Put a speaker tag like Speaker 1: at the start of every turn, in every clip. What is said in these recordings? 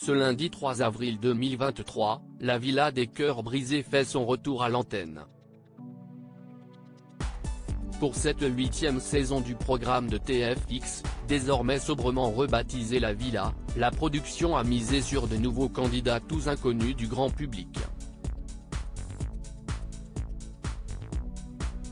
Speaker 1: Ce lundi 3 avril 2023, la Villa des Cœurs Brisés fait son retour à l'antenne. Pour cette 8e saison du programme de TFX, désormais sobrement rebaptisé La Villa, la production a misé sur de nouveaux candidats tous inconnus du grand public.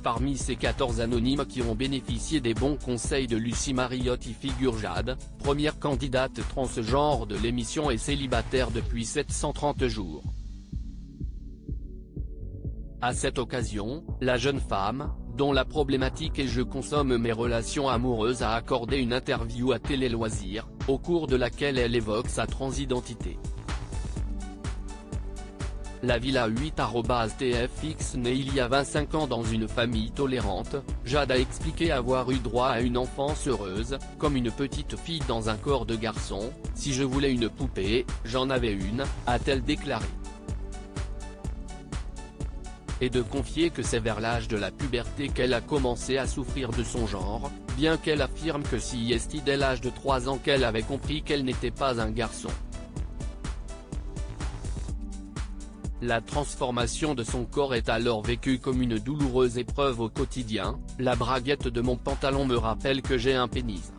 Speaker 1: Parmi ces 14 anonymes qui ont bénéficié des bons conseils de Lucie Mariotte y figure Jade, première candidate transgenre de l'émission et célibataire depuis 730 jours. À cette occasion, la jeune femme, dont la problématique est « Je consomme mes relations amoureuses » a accordé une interview à Télé Loisirs, au cours de laquelle elle évoque sa transidentité. La Villa 8@TFX née il y a 25 ans dans une famille tolérante, Jade a expliqué avoir eu droit à une enfance heureuse, comme une petite fille dans un corps de garçon. « Si je voulais une poupée, j'en avais une », a-t-elle déclaré. Et de confier que c'est vers l'âge de la puberté qu'elle a commencé à souffrir de son genre, bien qu'elle affirme que c'est dès l'âge de 3 ans qu'elle avait compris qu'elle n'était pas un garçon. La transformation de son corps est alors vécue comme une douloureuse épreuve au quotidien. « La braguette de mon pantalon me rappelle que j'ai un pénis.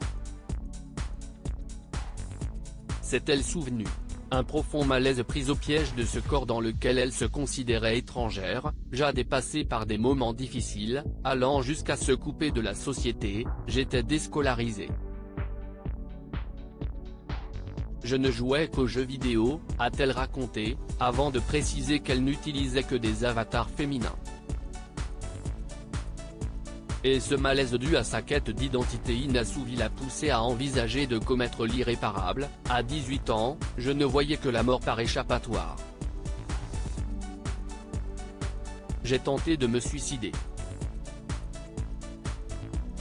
Speaker 1: S'est-elle souvenue ? Un profond malaise pris au piège de ce corps dans lequel elle se considérait étrangère. Jade est passée par des moments difficiles, allant jusqu'à se couper de la société. J'étais déscolarisée. Je ne jouais qu'aux jeux vidéo, a-t-elle raconté, avant de préciser qu'elle n'utilisait que des avatars féminins. Et ce malaise dû à sa quête d'identité inassouvie l'a poussée à envisager de commettre l'irréparable. À 18 ans, je ne voyais que la mort par échappatoire. J'ai tenté de me suicider,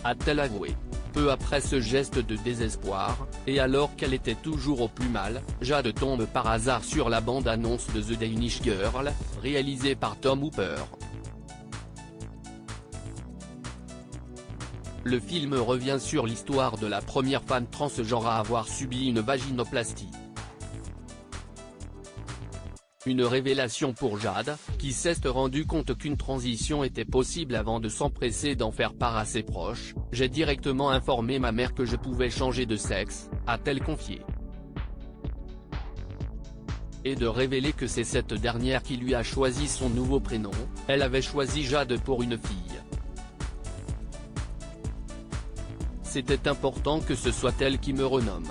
Speaker 1: a-t-elle avoué. Peu après ce geste de désespoir, et alors qu'elle était toujours au plus mal, Jade tombe par hasard sur la bande-annonce de The Danish Girl, réalisée par Tom Hooper. Le film revient sur l'histoire de la première femme transgenre à avoir subi une vaginoplastie. Une révélation pour Jade, qui s'est rendu compte qu'une transition était possible avant de s'empresser d'en faire part à ses proches. J'ai directement informé ma mère que je pouvais changer de sexe, a-t-elle confié. Et de révéler que c'est cette dernière qui lui a choisi son nouveau prénom. Elle avait choisi Jade pour une fille. C'était important que ce soit elle qui me renomme,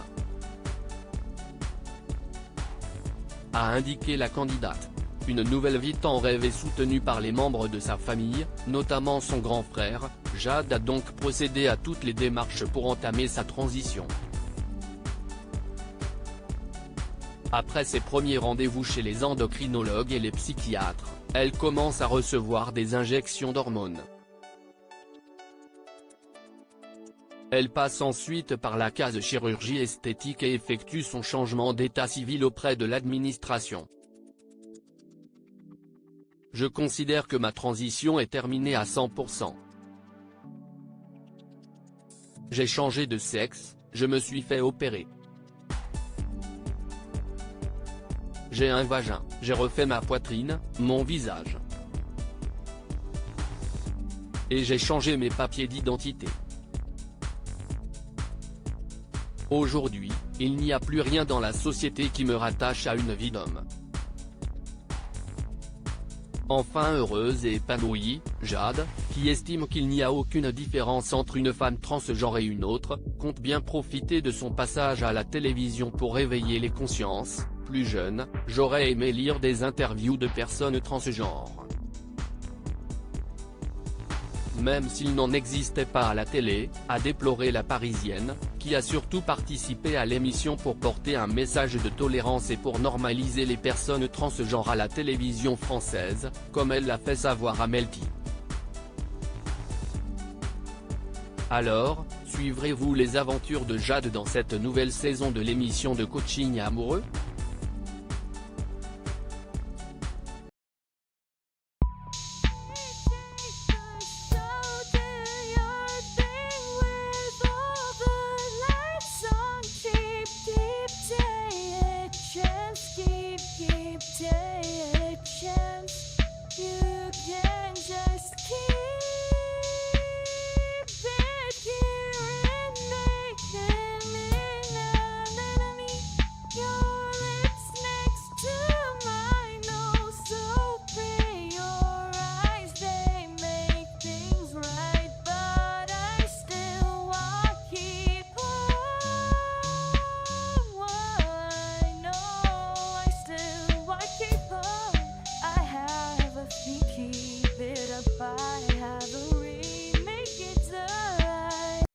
Speaker 1: a indiqué la candidate. Une nouvelle vie tant rêvée soutenue par les membres de sa famille, notamment son grand frère. Jade a donc procédé à toutes les démarches pour entamer sa transition. Après ses premiers rendez-vous chez les endocrinologues et les psychiatres, elle commence à recevoir des injections d'hormones. Elle passe ensuite par la case chirurgie esthétique et effectue son changement d'état civil auprès de l'administration. Je considère que ma transition est terminée à 100%. J'ai changé de sexe, je me suis fait opérer. J'ai un vagin, j'ai refait ma poitrine, mon visage. Et j'ai changé mes papiers d'identité. Aujourd'hui, il n'y a plus rien dans la société qui me rattache à une vie d'homme. Enfin heureuse et épanouie, Jade, qui estime qu'il n'y a aucune différence entre une femme transgenre et une autre, compte bien profiter de son passage à la télévision pour réveiller les consciences. Plus jeune, j'aurais aimé lire des interviews de personnes transgenres. Même s'il n'en existait pas à la télé, a déploré la Parisienne, qui a surtout participé à l'émission pour porter un message de tolérance et pour normaliser les personnes transgenres à la télévision française, comme elle l'a fait savoir à Melty. Alors, suivrez-vous les aventures de Jade dans cette nouvelle saison de l'émission de coaching amoureux ?